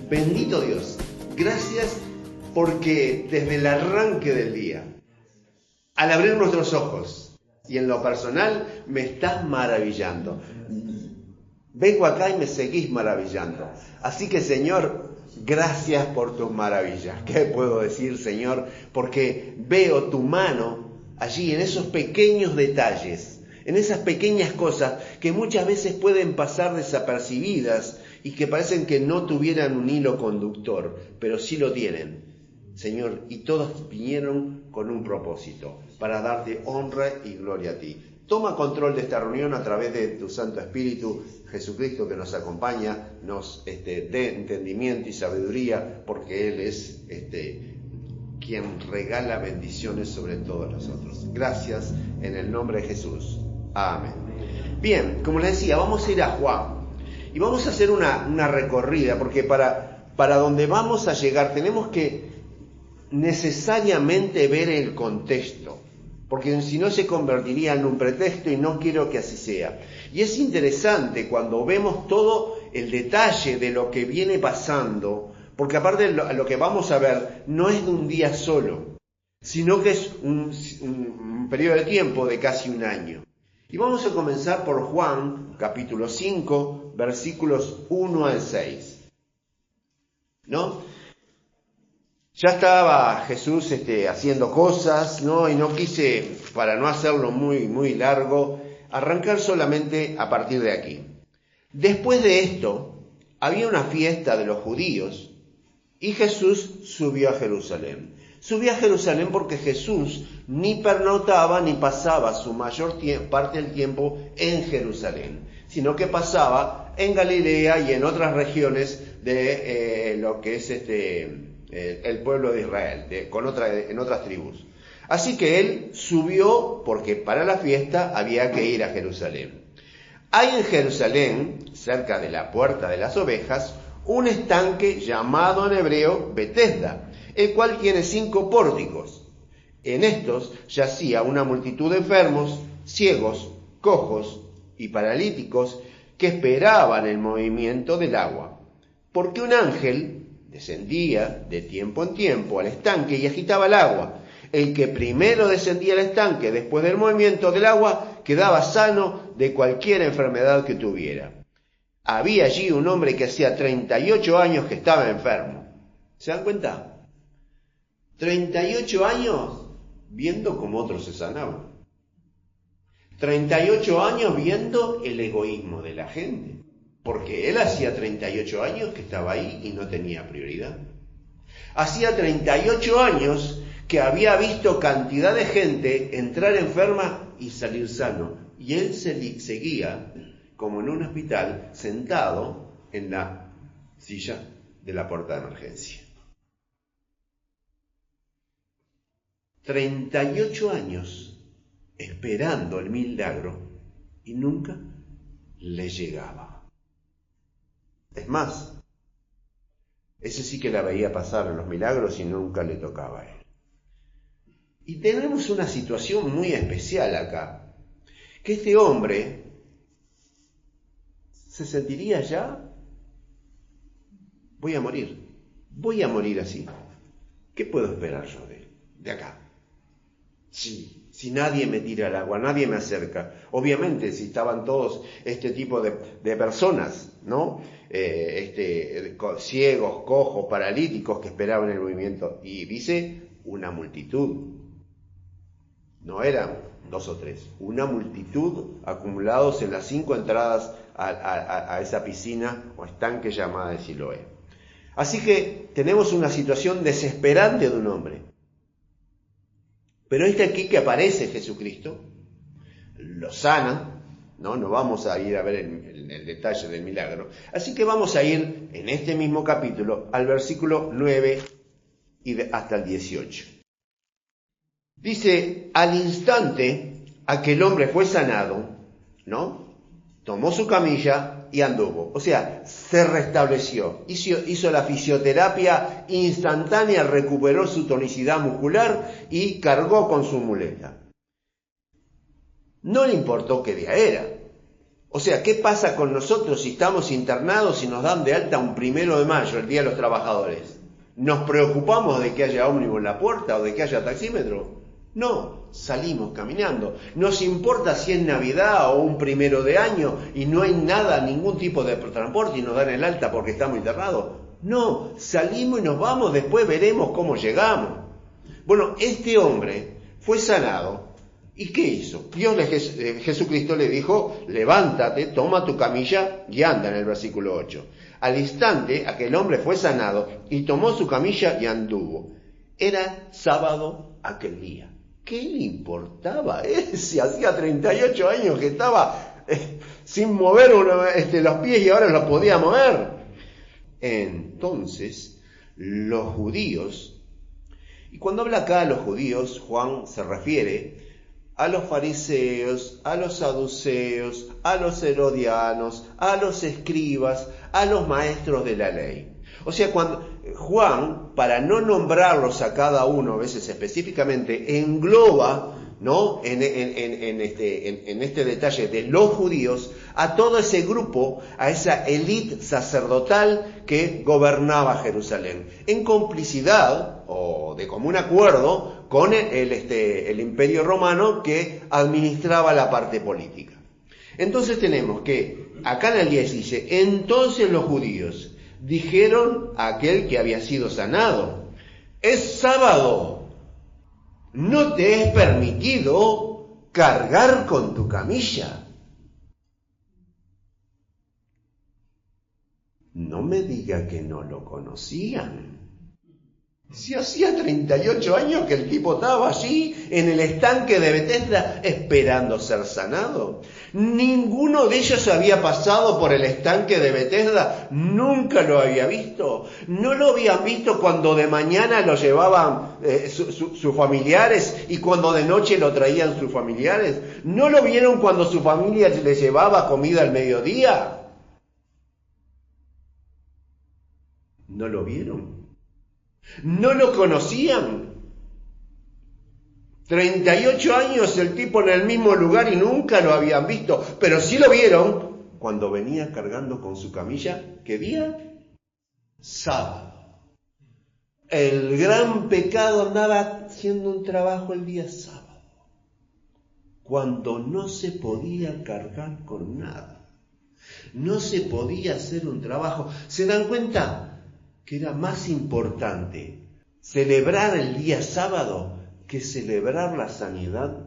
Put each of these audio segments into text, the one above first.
Bendito Dios, gracias porque desde el arranque del día, al abrir nuestros ojos, y en lo personal me estás maravillando. Vengo acá y me seguís maravillando. Así que, Señor, gracias por tus maravillas. ¿Qué puedo decir, Señor? Porque veo tu mano allí en esos pequeños detalles, en esas pequeñas cosas que muchas veces pueden pasar desapercibidas y que parecen que no tuvieran un hilo conductor, pero sí lo tienen, Señor, y todos vinieron con un propósito, para darte honra y gloria a ti. Toma control de esta reunión a través de tu Santo Espíritu, Jesucristo, que nos acompaña, nos dé entendimiento y sabiduría, porque Él es quien regala bendiciones sobre todos nosotros. Gracias en el nombre de Jesús. Amén. Bien, como les decía, vamos a ir a Juan y vamos a hacer una recorrida, porque para donde vamos a llegar tenemos que necesariamente ver el contexto, porque si no se convertiría en un pretexto y no quiero que así sea. Y es interesante cuando vemos todo el detalle de lo que viene pasando, porque aparte lo que vamos a ver no es de un día solo, sino que es un periodo de tiempo de casi un año. Y vamos a comenzar por Juan, capítulo 5, versículos 1 al 6. ¿No? Ya estaba Jesús haciendo cosas, ¿no? Y no quise, para no hacerlo muy largo, arrancar solamente a partir de aquí. Después de esto, había una fiesta de los judíos y Jesús subió a Jerusalén. Subió a Jerusalén porque Jesús ni pernoctaba ni pasaba su mayor parte del tiempo en Jerusalén, sino que pasaba en Galilea y en otras regiones de lo que es el pueblo de Israel, en otras tribus. Así que él subió porque para la fiesta había que ir a Jerusalén. Hay en Jerusalén, cerca de la puerta de las ovejas, un estanque llamado en hebreo Betesda, el cual tiene 5 pórticos. En estos yacía una multitud de enfermos, ciegos, cojos y paralíticos que esperaban el movimiento del agua, porque un ángel descendía de tiempo en tiempo al estanque y agitaba el agua. El que primero descendía al estanque después del movimiento del agua quedaba sano de cualquier enfermedad que tuviera. Había allí un hombre que hacía 38 años que estaba enfermo. ¿Se dan cuenta? 38 años viendo cómo otros se sanaban. 38 años viendo el egoísmo de la gente. Porque él hacía 38 años que estaba ahí y no tenía prioridad. Hacía 38 años que había visto cantidad de gente entrar enferma y salir sano. Y él seguía, como en un hospital, sentado en la silla de la puerta de emergencia. 38 años esperando el milagro y nunca le llegaba. Es más, ese sí que la veía pasar en los milagros y nunca le tocaba a él. Y tenemos una situación muy especial acá, que este hombre se sentiría ya, voy a morir así. ¿Qué puedo esperar yo de acá? Si nadie me tira al agua, nadie me acerca. Obviamente, si estaban todos este tipo de personas, ¿no? Ciegos, cojos, paralíticos que esperaban el movimiento. Y dice una multitud. No eran 2 o 3. Una multitud acumulados en las 5 entradas a esa piscina o estanque llamada de Siloé. Así que tenemos una situación desesperante de un hombre. Pero aquí que aparece Jesucristo, lo sana, ¿no? No vamos a ir a ver el detalle del milagro. Así que vamos a ir en este mismo capítulo al versículo 9 hasta el 18. Dice, al instante aquel hombre fue sanado, ¿no? Tomó su camilla y anduvo. O sea, se restableció. Hizo la fisioterapia instantánea, recuperó su tonicidad muscular y cargó con su muleta. No le importó qué día era. O sea, ¿qué pasa con nosotros si estamos internados y nos dan de alta un 1 de mayo, el Día de los Trabajadores? ¿Nos preocupamos de que haya ómnibus en la puerta o de que haya taxímetro? No, salimos caminando. ¿Nos importa si es Navidad o un 1 de año y no hay nada, ningún tipo de transporte y nos dan el alta porque estamos internados? No, salimos y nos vamos, después veremos cómo llegamos. Bueno, este hombre fue sanado. ¿Y qué hizo? Jesucristo le dijo, levántate, toma tu camilla y anda, en el versículo 8. Al instante, aquel hombre fue sanado y tomó su camilla y anduvo. Era sábado aquel día. ¿Qué le importaba? Si hacía 38 años que estaba sin mover los pies y ahora los podía mover. Entonces, los judíos, y cuando habla acá a los judíos, Juan se refiere a los fariseos, a los saduceos, a los herodianos, a los escribas, a los maestros de la ley. O sea, cuando Juan, para no nombrarlos a cada uno, a veces específicamente, engloba, ¿no?, en este detalle de los judíos, a todo ese grupo, a esa élite sacerdotal que gobernaba Jerusalén, en complicidad o de común acuerdo con el imperio romano que administraba la parte política. Entonces tenemos que, acá en el 10 dice, entonces los judíos dijeron a aquel que había sido sanado, es sábado, no te es permitido cargar con tu camilla. No me diga que no lo conocían. Si hacía 38 años que el tipo estaba allí en el estanque de Betesda esperando ser sanado. Ninguno de ellos había pasado por el estanque de Betesda, nunca lo había visto. No lo habían visto cuando de mañana lo llevaban sus familiares y cuando de noche lo traían sus familiares. No lo vieron cuando su familia le llevaba comida al mediodía. No lo vieron. No lo conocían. 38 años el tipo en el mismo lugar y nunca lo habían visto, pero sí lo vieron cuando venía cargando con su camilla. ¿Qué día? Sábado. El gran pecado andaba haciendo un trabajo el día sábado, cuando no se podía cargar con nada. No se podía hacer un trabajo. ¿Se dan cuenta que era más importante celebrar el día sábado que celebrar la sanidad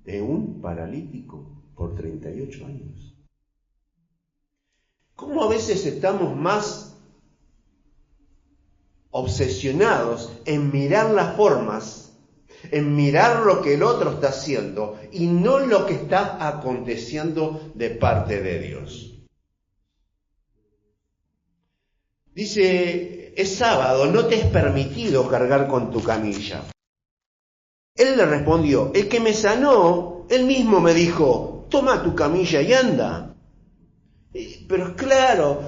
de un paralítico por 38 años? ¿Cómo a veces estamos más obsesionados en mirar las formas, en mirar lo que el otro está haciendo y no lo que está aconteciendo de parte de Dios? Dice, es sábado, no te es permitido cargar con tu camilla. Él le respondió, el que me sanó, él mismo me dijo, toma tu camilla y anda. Pero claro,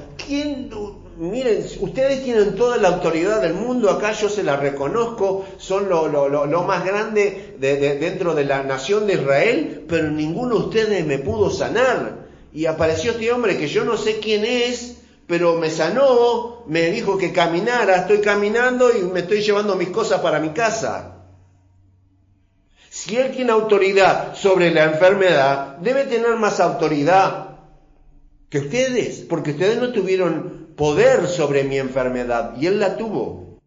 miren, ustedes tienen toda la autoridad del mundo, acá yo se la reconozco, son lo más grande dentro de la nación de Israel, pero ninguno de ustedes me pudo sanar. Y apareció este hombre que yo no sé quién es, pero me sanó, me dijo que caminara, estoy caminando y me estoy llevando mis cosas para mi casa. Si él tiene autoridad sobre la enfermedad, debe tener más autoridad que ustedes, porque ustedes no tuvieron poder sobre mi enfermedad y él la tuvo.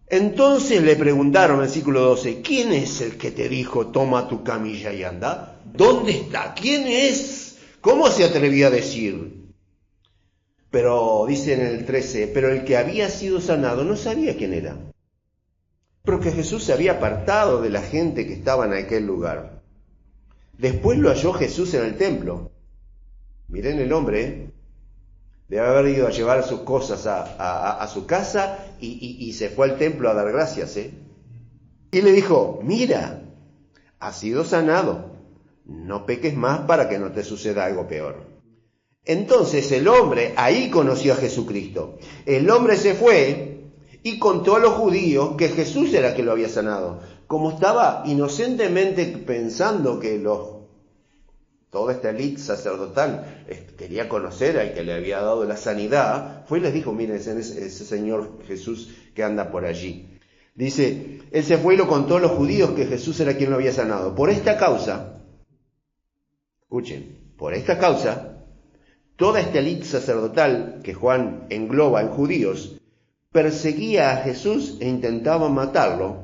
Entonces le preguntaron, versículo 12, ¿quién es el que te dijo, toma tu camilla y anda? ¿Dónde está? ¿Quién es? ¿Cómo se atrevía a decir? Pero dice en el 13, pero el que había sido sanado no sabía quién era, porque Jesús se había apartado de la gente que estaba en aquel lugar. Después lo halló Jesús en el templo. Miren el hombre, debe haber ido a llevar sus cosas a su casa y se fue al templo a dar gracias. Y le dijo, mira, has sido sanado, no peques más para que no te suceda algo peor. Entonces el hombre ahí conoció a Jesucristo. El hombre se fue y contó a los judíos que Jesús era el que lo había sanado. Como estaba inocentemente pensando que los toda esta élite sacerdotal quería conocer al que le había dado la sanidad, fue y les dijo, miren, ese señor Jesús que anda por allí. Dice, él se fue y lo contó a los judíos que Jesús era quien lo había sanado. Por esta causa, escuchen, por esta causa, toda esta élite sacerdotal que Juan engloba en judíos, perseguía a Jesús e intentaba matarlo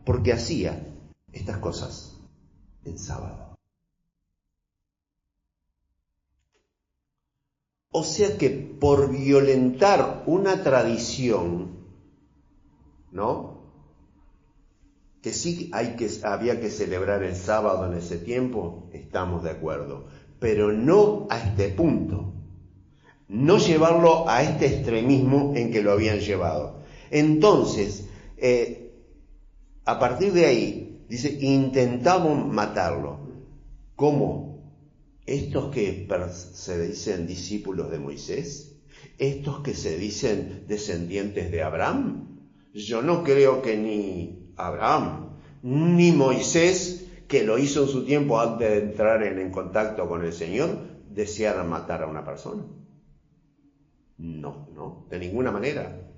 porque hacía estas cosas en sábado. O sea que por violentar una tradición, ¿no? Que sí había que celebrar el sábado en ese tiempo, estamos de acuerdo, pero no a este punto, no llevarlo a este extremismo en que lo habían llevado. Entonces, a partir de ahí, dice, intentaban matarlo. ¿Cómo? Estos que se dicen discípulos de Moisés, estos que se dicen descendientes de Abraham, yo no creo que ni Abraham, ni Moisés, que lo hizo en su tiempo antes de entrar en contacto con el Señor, desearan matar a una persona. No, de ninguna manera.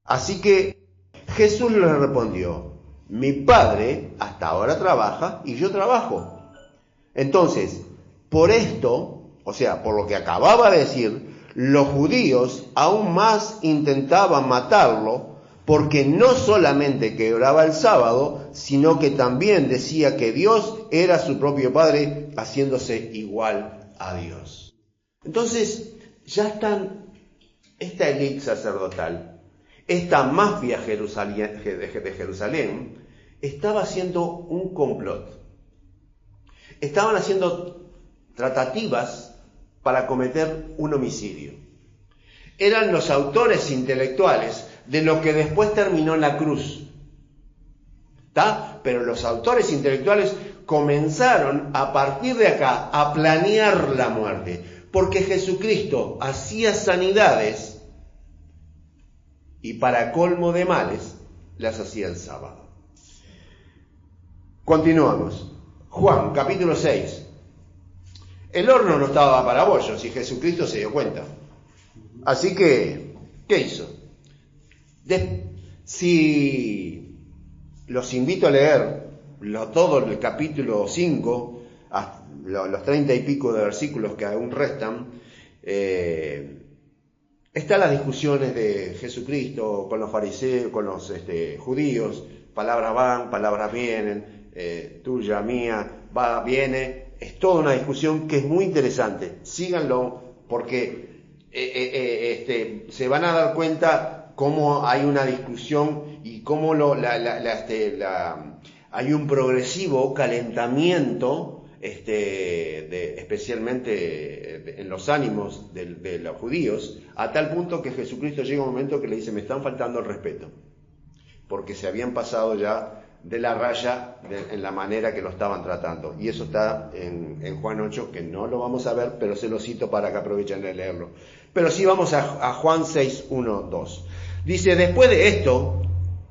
Así que Jesús le respondió, mi Padre hasta ahora trabaja y yo trabajo. Entonces, por esto, o sea, por lo que acababa de decir, los judíos aún más intentaban matarlo, porque no solamente quebraba el sábado, sino que también decía que Dios era su propio Padre, haciéndose igual a Dios. Entonces, ya están, esta élite sacerdotal, esta mafia de Jerusalén, estaba haciendo un complot. Estaban haciendo tratativas para cometer un homicidio. Eran los autores intelectuales de lo que después terminó en la cruz. ¿Está? Pero los autores intelectuales comenzaron a partir de acá a planear la muerte, porque Jesucristo hacía sanidades y para colmo de males las hacía el sábado. Continuamos. Juan, capítulo 6. El horno no estaba para bollos y Jesucristo se dio cuenta. Así que, ¿qué hizo? Si los invito a leer todo el capítulo 5, los 30 y pico de versículos que aún restan, están las discusiones de Jesucristo con los fariseos, con los judíos, palabras van, palabras vienen, tuya, mía, va, viene, es toda una discusión que es muy interesante. Síganlo porque se van a dar cuenta cómo hay una discusión y cómo hay un progresivo calentamiento, especialmente en los ánimos de los judíos, a tal punto que Jesucristo llega un momento que le dice, me están faltando el respeto, porque se habían pasado ya de la raya en la manera que lo estaban tratando. Y eso está en Juan 8, que no lo vamos a ver, pero se lo cito para que aprovechen de leerlo. Pero sí vamos a Juan 6, 1, 2. Dice, después de esto,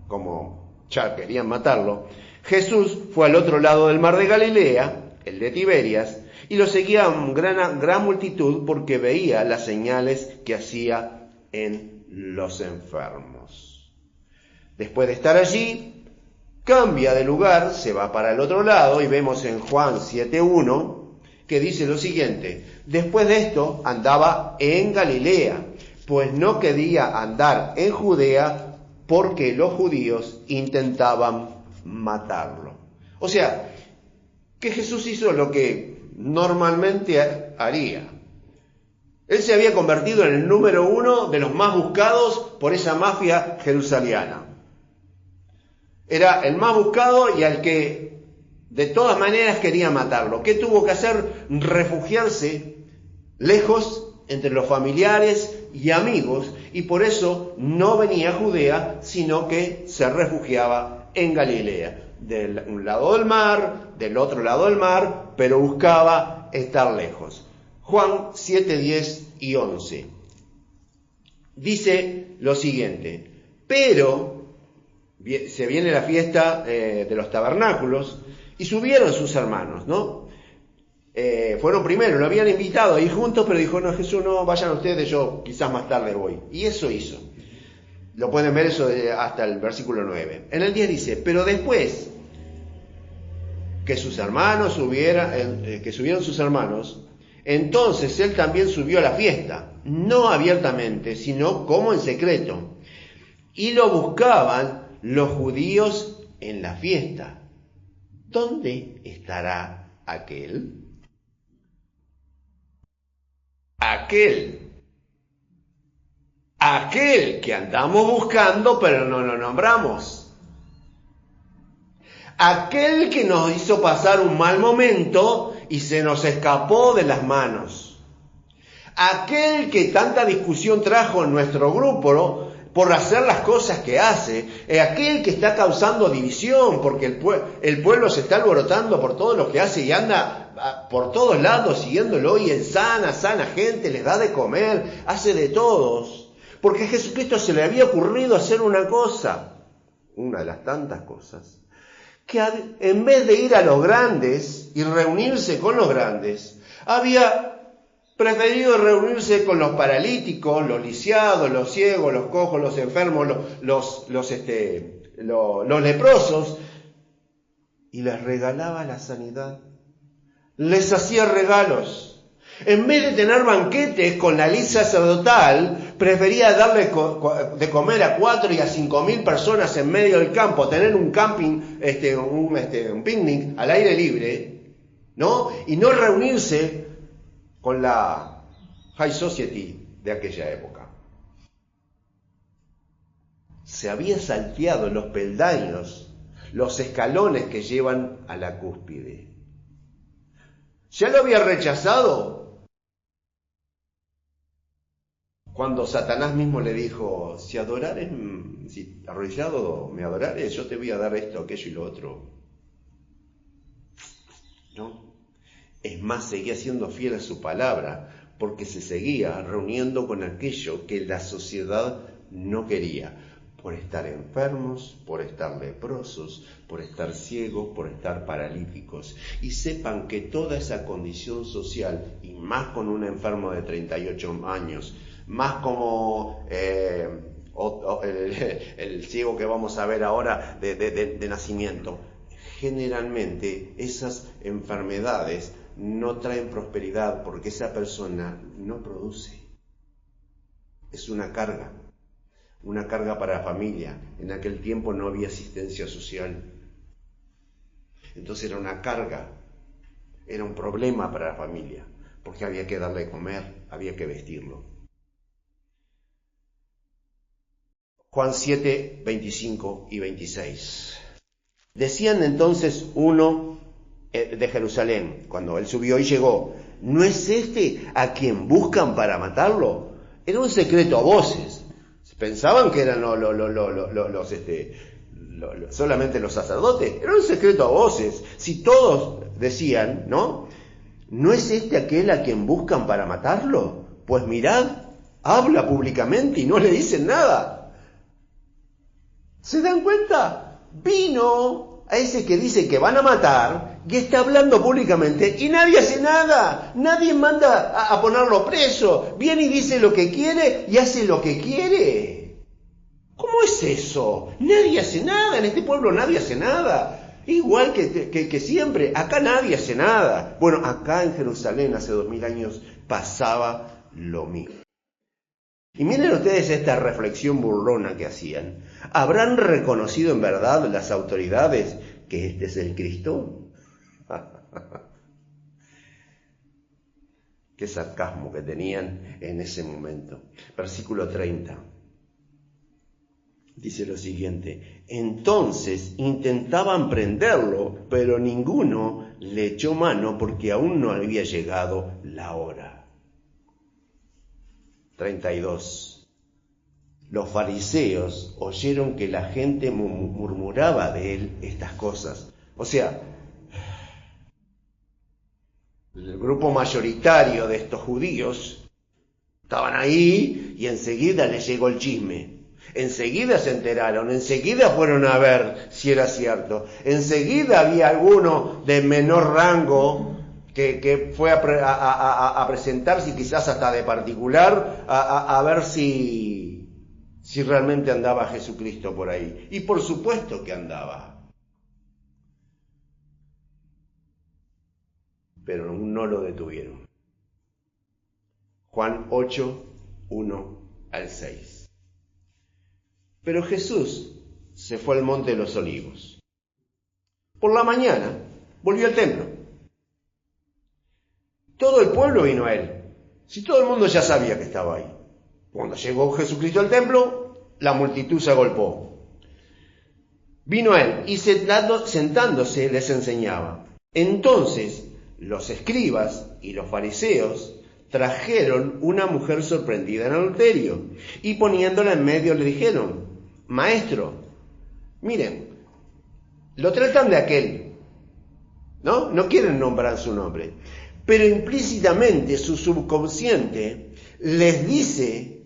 como ya querían matarlo, Jesús fue al otro lado del mar de Galilea, el de Tiberias, y lo seguía gran multitud porque veía las señales que hacía en los enfermos. Después de estar allí, cambia de lugar, se va para el otro lado y vemos en Juan 7.1 que dice lo siguiente, después de esto andaba en Galilea, pues no quería andar en Judea porque los judíos intentaban matarlo. O sea, que Jesús hizo lo que normalmente haría. Él se había convertido en el número 1 de los más buscados por esa mafia jerusalena. Era el más buscado y al que de todas maneras quería matarlo. ¿Qué tuvo que hacer? Refugiarse lejos entre los familiares y amigos, y por eso no venía a Judea, sino que se refugiaba en Galilea. De un lado del mar, del otro lado del mar, pero buscaba estar lejos. Juan 7, 10 y 11. Dice lo siguiente, pero se viene la fiesta de los tabernáculos y subieron sus hermanos, ¿no? fueron primero, lo habían invitado a ir juntos, pero dijo, no, Jesús, no, vayan ustedes, yo quizás más tarde voy. Y eso hizo. Lo pueden ver eso hasta el versículo 9. En el 10 dice, pero después que sus hermanos subieron sus hermanos, entonces él también subió a la fiesta, no abiertamente, sino como en secreto. Y lo buscaban los judíos en la fiesta. ¿Dónde estará aquel? Aquel que andamos buscando, pero no lo nombramos. Aquel que nos hizo pasar un mal momento y se nos escapó de las manos. Aquel que tanta discusión trajo en nuestro grupo por hacer las cosas que hace. Aquel que está causando división porque el pueblo se está alborotando por todo lo que hace y anda por todos lados siguiéndolo y en sana gente, les da de comer, hace de todos. Porque a Jesucristo se le había ocurrido hacer una cosa, una de las tantas cosas, que en vez de ir a los grandes y reunirse con los grandes, había preferido reunirse con los paralíticos, los lisiados, los ciegos, los cojos, los enfermos, los leprosos, y les regalaba la sanidad. Les hacía regalos. En vez de tener banquetes con la ley sacerdotal, prefería darle de comer a 4 y a 5.000 personas en medio del campo, tener un camping, un picnic al aire libre, ¿no? Y no reunirse con la high society de aquella época. Se había salteado los peldaños, los escalones que llevan a la cúspide. ¿Ya lo había rechazado? Cuando Satanás mismo le dijo, si arrodillado me adorares, yo te voy a dar esto, aquello y lo otro. ¿No? Es más, seguía siendo fiel a su palabra, porque se seguía reuniendo con aquello que la sociedad no quería, por estar enfermos, por estar leprosos, por estar ciegos, por estar paralíticos. Y sepan que toda esa condición social, y más con un enfermo de 38 años, más como el ciego que vamos a ver ahora de nacimiento, generalmente esas enfermedades no traen prosperidad porque esa persona no produce. Es una carga para la familia. En aquel tiempo no había asistencia social. Entonces era una carga, era un problema para la familia, porque había que darle de comer, había que vestirlo. Juan 7, 25 y 26. Decían entonces uno de Jerusalén, cuando él subió y llegó, ¿no es este a quien buscan para matarlo? Era un secreto a voces. Pensaban que eran solamente los sacerdotes. Era un secreto a voces. Si todos decían, ¿no? ¿No es este aquel a quien buscan para matarlo? Pues mirad, habla públicamente y no le dicen nada. ¿Se dan cuenta? Vino a ese que dice que van a matar y está hablando públicamente y nadie hace nada. Nadie manda a ponerlo preso. Viene y dice lo que quiere y hace lo que quiere. ¿Cómo es eso? Nadie hace nada. En este pueblo nadie hace nada. Igual que siempre. Acá nadie hace nada. Bueno, acá en Jerusalén hace 2000 años pasaba lo mismo. Y miren ustedes esta reflexión burlona que hacían. ¿Habrán reconocido en verdad las autoridades que este es el Cristo? Qué sarcasmo que tenían en ese momento. Versículo 30. Dice lo siguiente: entonces intentaban prenderlo, pero ninguno le echó mano porque aún no había llegado la hora. 32. Los fariseos oyeron que la gente murmuraba de él estas cosas. O sea, el grupo mayoritario de estos judíos estaban ahí y enseguida les llegó el chisme. Enseguida se enteraron, enseguida fueron a ver si era cierto. Enseguida había alguno de menor rango que fue a presentarse, y quizás hasta de particular, a ver si realmente andaba Jesucristo por ahí. Y por supuesto que andaba. Pero no lo detuvieron. Juan 8, 1 al 6. Pero Jesús se fue al monte de los Olivos. Por la mañana volvió al templo. Todo el pueblo vino a él. Si todo el mundo ya sabía que estaba ahí. Cuando llegó Jesucristo al templo, la multitud se agolpó. Vino a él y sentándose les enseñaba. Entonces los escribas y los fariseos trajeron una mujer sorprendida en adulterio y poniéndola en medio le dijeron: Maestro, miren, lo tratan de aquel, no quieren nombrar su nombre, pero implícitamente su subconsciente les dice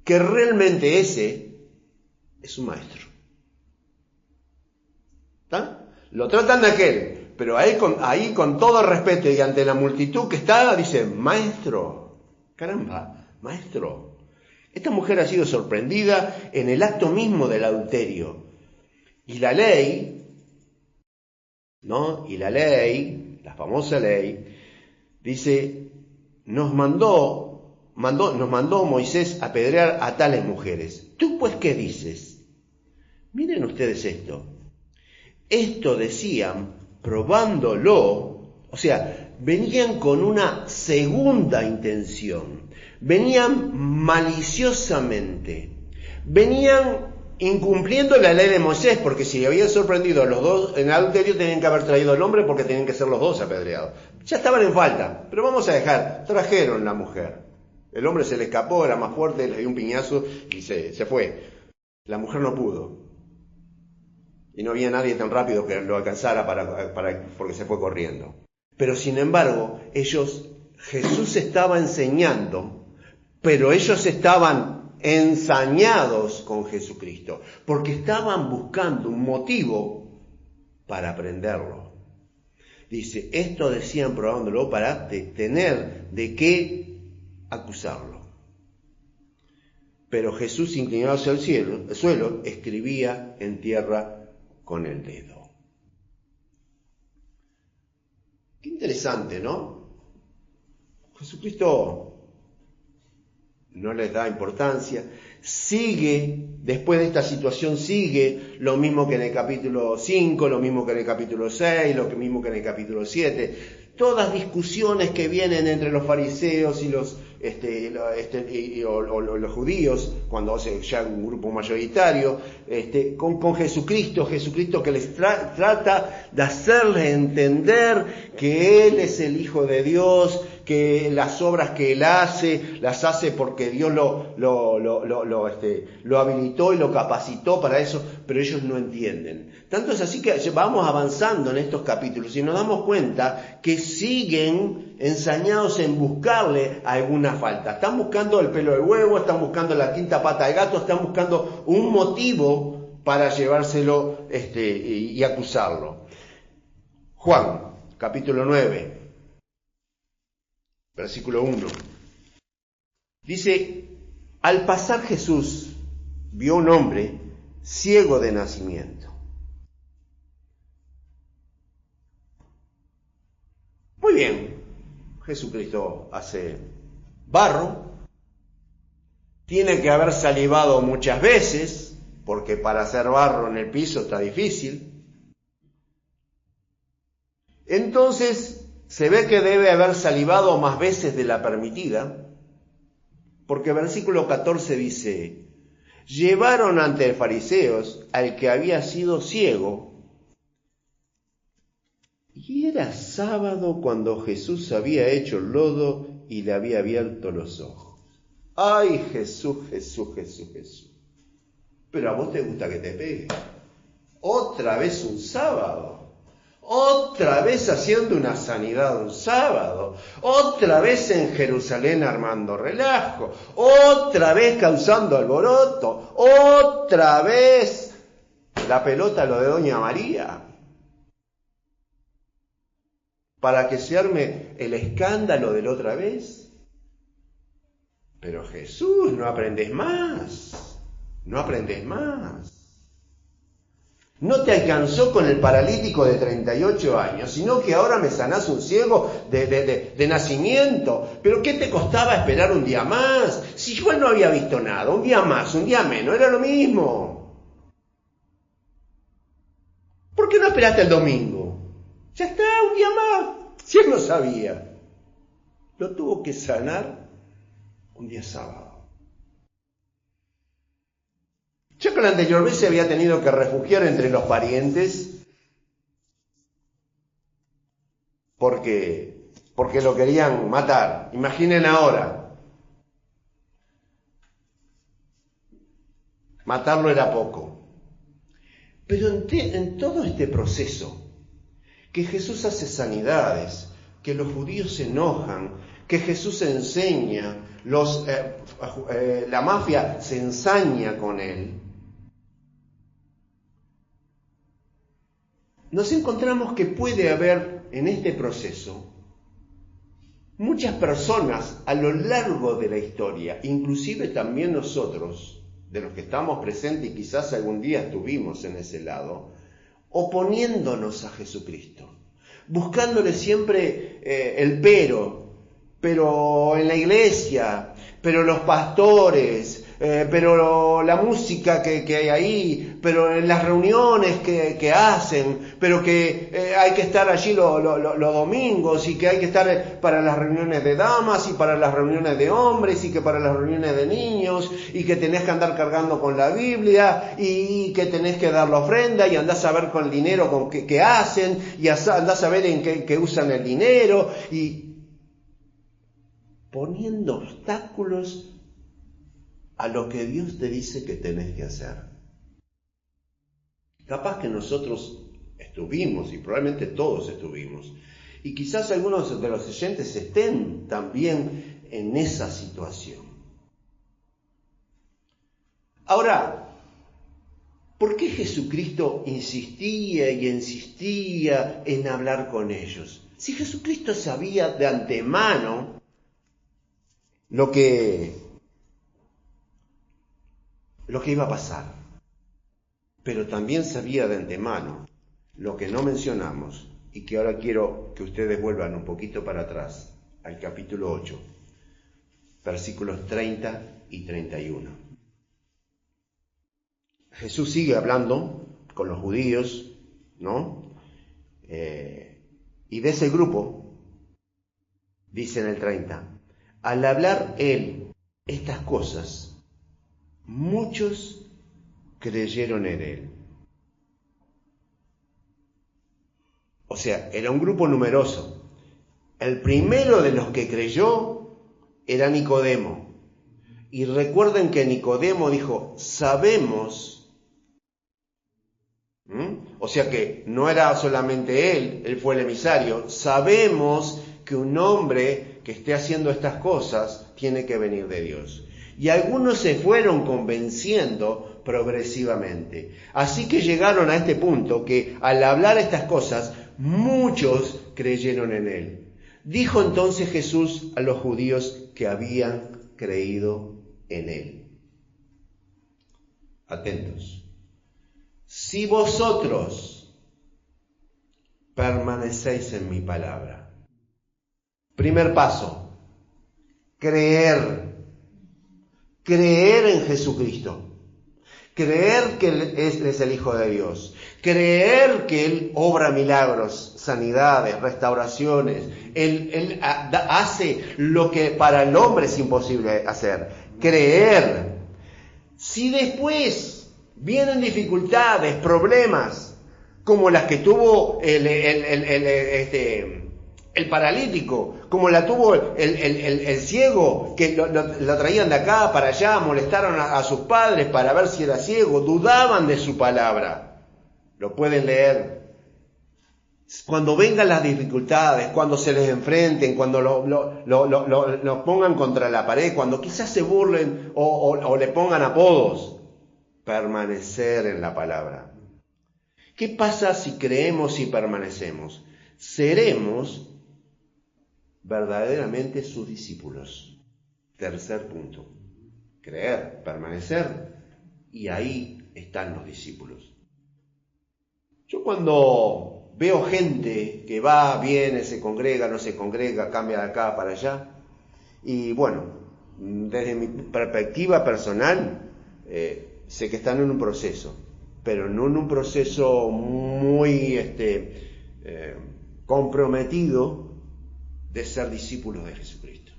que realmente ese es su maestro. ¿Está? Lo tratan de aquel, pero ahí con todo respeto y ante la multitud que está, dice: Maestro, caramba, maestro. Esta mujer ha sido sorprendida en el acto mismo del adulterio. Y la ley, la famosa ley, dice, nos mandó Moisés a apedrear a tales mujeres. ¿Tú pues qué dices? Miren ustedes esto. Esto decían probándolo, o sea, venían con una segunda intención, venían maliciosamente, venían incumpliendo la ley de Moisés, porque si habían sorprendido a los dos en adulterio, tenían que haber traído al hombre porque tenían que ser los dos apedreados. Ya estaban en falta, pero vamos a trajeron la mujer. El hombre se le escapó, era más fuerte, le dio un piñazo y se fue. La mujer no pudo. Y no había nadie tan rápido que lo alcanzara porque se fue corriendo. Pero sin embargo, Jesús estaba enseñando, pero ellos estaban ensañados con Jesucristo, porque estaban buscando un motivo para prenderlo. Dice, esto decían probándolo para tener de qué acusarlo. Pero Jesús, inclinado hacia el suelo, escribía en tierra con el dedo. Qué interesante, ¿no? Jesucristo no les da importancia, sigue, después de esta situación sigue lo mismo que en el capítulo 5, lo mismo que en el capítulo 6, lo mismo que en el capítulo 7, todas discusiones que vienen entre los fariseos y los judíos, cuando hace ya un grupo mayoritario, con Jesucristo que les trata de hacerles entender que Él es el Hijo de Dios, que las obras que Él hace, las hace porque Dios lo habilitó y lo capacitó para eso, pero ellos no entienden. Tanto es así que vamos avanzando en estos capítulos y nos damos cuenta que siguen ensañados en buscarle alguna falta. Están buscando el pelo del huevo, están buscando la quinta pata del gato, están buscando un motivo para llevárselo y acusarlo. Juan, capítulo 9, versículo 1. Dice, al pasar Jesús vio un hombre ciego de nacimiento. Muy bien, Jesucristo hace barro, tiene que haber salivado muchas veces, porque para hacer barro en el piso está difícil. Entonces se ve que debe haber salivado más veces de la permitida, porque versículo 14 dice, llevaron ante los fariseos al que había sido ciego, y era sábado cuando Jesús había hecho el lodo y le había abierto los ojos. ¡Ay, Jesús! Pero a vos te gusta que te pegue. Otra vez un sábado. Otra vez haciendo una sanidad un sábado. Otra vez en Jerusalén armando relajo. Otra vez causando alboroto. Otra vez la pelota lo de Doña María. para que se arme el escándalo de la otra vez. Pero Jesús, no aprendes más, no aprendes más. No te alcanzó con el paralítico de 38 años, sino que ahora me sanás un ciego de nacimiento. ¿Pero qué te costaba esperar un día más? Si igual no había visto nada, un día más, un día menos, era lo mismo. ¿Por qué no esperaste el domingo? Ya está, un día más. Si él no sabía. Lo tuvo que sanar un día sábado. Ya que la anterior vez se había tenido que refugiar entre los parientes porque lo querían matar. Imaginen ahora. Matarlo era poco. Pero en todo este proceso, que Jesús hace sanidades, que los judíos se enojan, que Jesús enseña, la mafia se ensaña con él, nos encontramos que puede haber en este proceso muchas personas a lo largo de la historia, inclusive también nosotros, de los que estamos presentes y quizás algún día estuvimos en ese lado, oponiéndonos a Jesucristo, buscándole siempre el pero en la iglesia, pero los pastores, pero la música que hay ahí, pero en las reuniones que hacen, pero que hay que estar allí los domingos y que hay que estar para las reuniones de damas y para las reuniones de hombres y que para las reuniones de niños y que tenés que andar cargando con la Biblia y que tenés que dar la ofrenda y andás a ver con el dinero con qué hacen y andás a ver en qué usan el dinero y poniendo obstáculos a lo que Dios te dice que tenés que hacer. Capaz que nosotros estuvimos, y probablemente todos estuvimos, y quizás algunos de los oyentes estén también en esa situación. Ahora, ¿por qué Jesucristo insistía y insistía en hablar con ellos? Si Jesucristo sabía de antemano lo que iba a pasar, pero también sabía de antemano lo que no mencionamos y que ahora quiero que ustedes vuelvan un poquito para atrás, al capítulo 8, versículos 30 y 31. Jesús sigue hablando con los judíos, ¿no? Y de ese grupo, dice en el 30, al hablar él estas cosas, muchos creyeron en él. O sea, era un grupo numeroso. El primero de los que creyó era Nicodemo. Y recuerden que Nicodemo dijo, sabemos. O sea que no era solamente él fue el emisario. Sabemos que un hombre que esté haciendo estas cosas tiene que venir de Dios. Y algunos se fueron convenciendo progresivamente. Así que llegaron a este punto que al hablar estas cosas, muchos creyeron en él. Dijo entonces Jesús a los judíos que habían creído en él. Atentos. Si vosotros permanecéis en mi palabra. Primer paso, creer en Jesucristo, creer que Él es el Hijo de Dios, creer que Él obra milagros, sanidades, restauraciones, Él hace lo que para el hombre es imposible hacer, creer. Si después vienen dificultades, problemas, como las que tuvo el paralítico, como la tuvo el ciego, que lo traían de acá para allá, molestaron a sus padres para ver si era ciego, dudaban de su palabra. Lo pueden leer. Cuando vengan las dificultades, cuando se les enfrenten, cuando los pongan contra la pared, cuando quizás se burlen o le pongan apodos, permanecer en la palabra. ¿Qué pasa si creemos y permanecemos? Seremos verdaderamente sus discípulos. Tercer punto, creer, permanecer, y ahí están los discípulos. Yo cuando veo gente que va, viene, se congrega, no se congrega, cambia de acá para allá, y bueno, desde mi perspectiva personal, sé que están en un proceso, pero no en un proceso muy comprometido de ser discípulos de Jesucristo.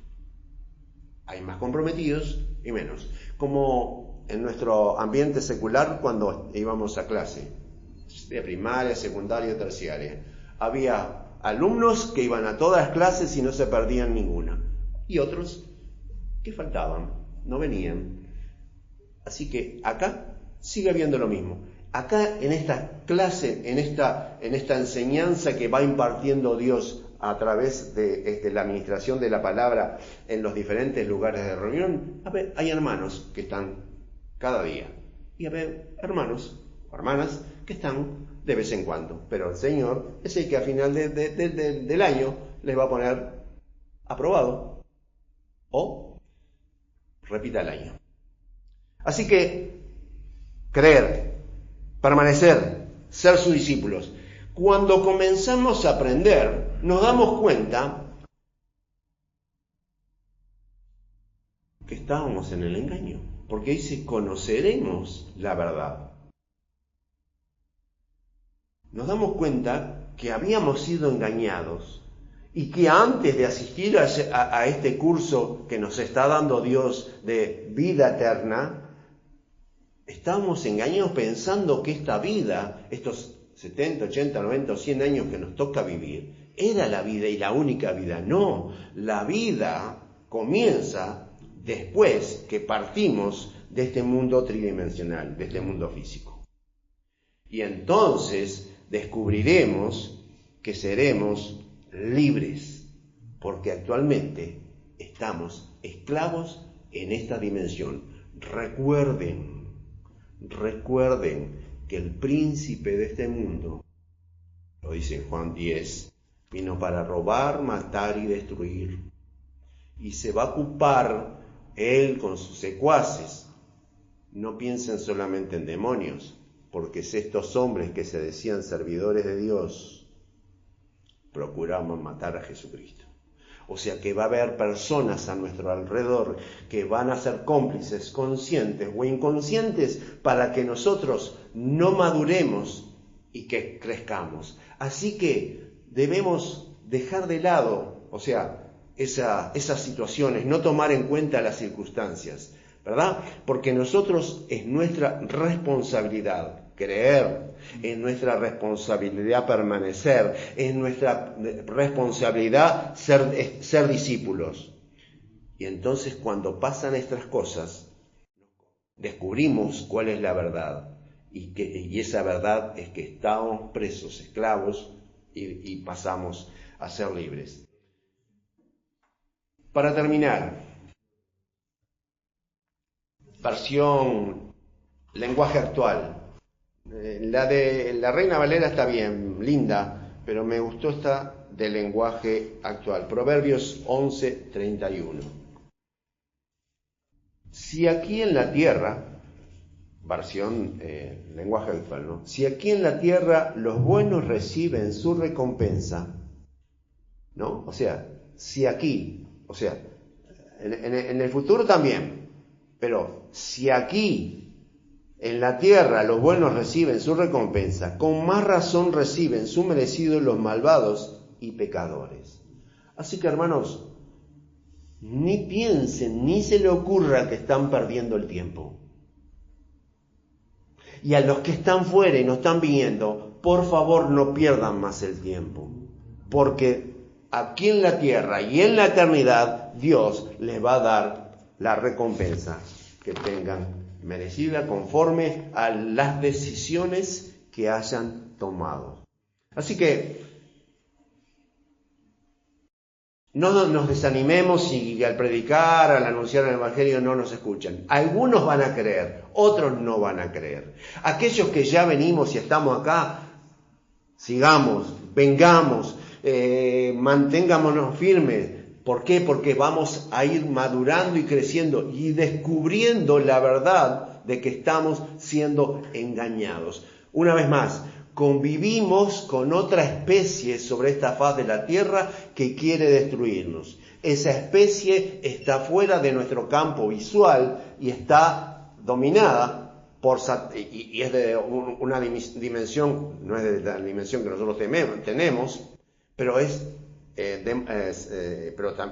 Hay más comprometidos y menos. Como en nuestro ambiente secular cuando íbamos a clase, de primaria, secundaria, terciaria. Había alumnos que iban a todas las clases y no se perdían ninguna. Y otros que faltaban, no venían. Así que acá sigue habiendo lo mismo. Acá en esta clase, en esta enseñanza que va impartiendo Dios a través de la administración de la palabra en los diferentes lugares de reunión, hay hermanos que están cada día. Y hay hermanos o hermanas que están de vez en cuando. Pero el Señor es el que a final del año les va a poner aprobado o repita el año. Así que creer, permanecer, ser sus discípulos. Cuando comenzamos a aprender, nos damos cuenta que estábamos en el engaño, porque dice, conoceremos la verdad. Nos damos cuenta que habíamos sido engañados y que antes de asistir a este curso que nos está dando Dios de vida eterna, estábamos engañados pensando que esta vida, estos 70, 80, 90 o 100 años que nos toca vivir, era la vida y la única vida. No, la vida comienza después que partimos de este mundo tridimensional, de este mundo físico. Y entonces descubriremos que seremos libres, porque actualmente estamos esclavos en esta dimensión. Recuerden que el príncipe de este mundo, lo dice en Juan 10, vino para robar, matar y destruir. Y se va a ocupar él con sus secuaces. No piensen solamente en demonios, porque estos hombres que se decían servidores de Dios procuraban matar a Jesucristo. O sea que va a haber personas a nuestro alrededor que van a ser cómplices, conscientes o inconscientes, para que nosotros no maduremos y que crezcamos. Así que debemos dejar de lado, o sea, esas situaciones, no tomar en cuenta las circunstancias, ¿verdad? Porque nosotros es nuestra responsabilidad creer, es nuestra responsabilidad permanecer, es nuestra responsabilidad ser discípulos. Y entonces cuando pasan estas cosas, descubrimos cuál es la verdad. Y esa verdad es que estábamos presos, esclavos, y pasamos a ser libres. Para terminar, versión lenguaje actual. La de la Reina Valera está bien, linda, pero me gustó esta del lenguaje actual. Proverbios 11:31. Si aquí en la tierra, versión lenguaje actual, ¿no? Si aquí en la tierra los buenos reciben su recompensa, ¿no? O sea, si aquí, o sea, en el futuro también, pero si aquí en la tierra los buenos reciben su recompensa, con más razón reciben su merecido los malvados y pecadores. Así que, hermanos, ni piensen, ni se le ocurra que están perdiendo el tiempo. Y a los que están fuera y no están viniendo, por favor no pierdan más el tiempo, porque aquí en la tierra y en la eternidad Dios les va a dar la recompensa que tengan merecida conforme a las decisiones que hayan tomado. Así que no nos desanimemos si al predicar, al anunciar el Evangelio no nos escuchan. Algunos van a creer, otros no van a creer. Aquellos que ya venimos y estamos acá, sigamos, vengamos, mantengámonos firmes. ¿Por qué? Porque vamos a ir madurando y creciendo y descubriendo la verdad de que estamos siendo engañados. Una vez más, convivimos con otra especie sobre esta faz de la tierra que quiere destruirnos. Esa especie está fuera de nuestro campo visual y está dominada y es de una dimensión, no es de la dimensión que nosotros tenemos, pero es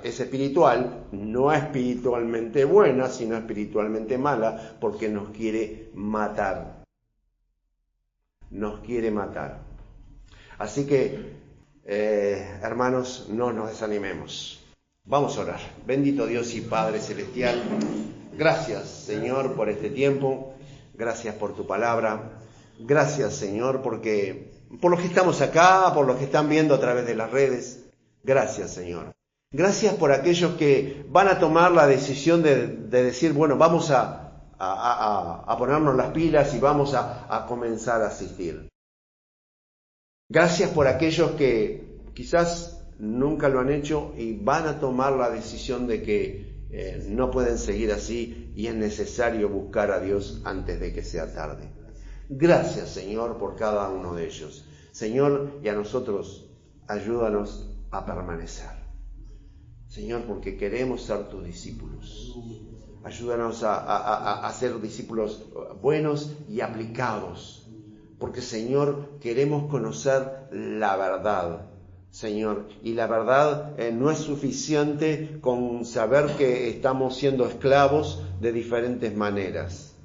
espiritual, no espiritualmente buena, sino espiritualmente mala, porque nos quiere matar. Nos quiere matar. Así que, hermanos, no nos desanimemos. Vamos a orar. Bendito Dios y Padre Celestial, gracias, Señor, por este tiempo. Gracias por tu palabra. Gracias, Señor, por los que estamos acá, por los que están viendo a través de las redes. Gracias, Señor. Gracias por aquellos que van a tomar la decisión de decir, bueno, vamos a ponernos las pilas y vamos a comenzar a asistir. Gracias por aquellos que quizás nunca lo han hecho y van a tomar la decisión de que no pueden seguir así y es necesario buscar a Dios antes de que sea tarde. Gracias, Señor, por cada uno de ellos. Señor, y a nosotros, ayúdanos a permanecer. Señor, porque queremos ser tus discípulos. Ayúdanos a ser discípulos buenos y aplicados. Porque, Señor, queremos conocer la verdad. Señor, y la verdad no es suficiente con saber que estamos siendo esclavos de diferentes maneras,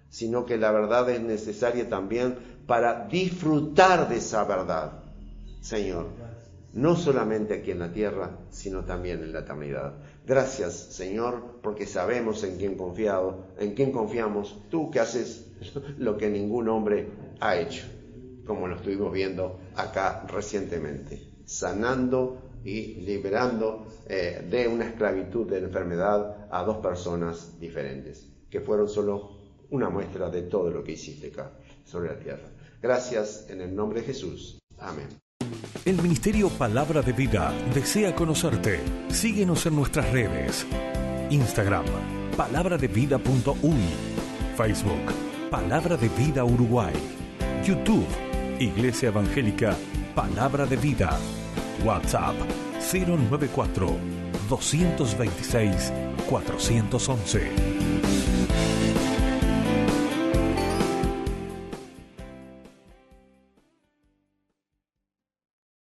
sino que la verdad es necesaria también para disfrutar de esa verdad, Señor, no solamente aquí en la tierra, sino también en la eternidad. Gracias, Señor, porque sabemos en quién confiamos, tú que haces lo que ningún hombre ha hecho, como lo estuvimos viendo acá recientemente, sanando y liberando de una esclavitud de enfermedad a dos personas diferentes, que fueron solo una muestra de todo lo que hiciste acá sobre la tierra. Gracias en el nombre de Jesús. Amén. El Ministerio Palabra de Vida desea conocerte. Síguenos en nuestras redes. Instagram, palabraDeVida.uy. Facebook, Palabra de Vida Uruguay. YouTube, Iglesia Evangélica Palabra de Vida. WhatsApp 094 226 411.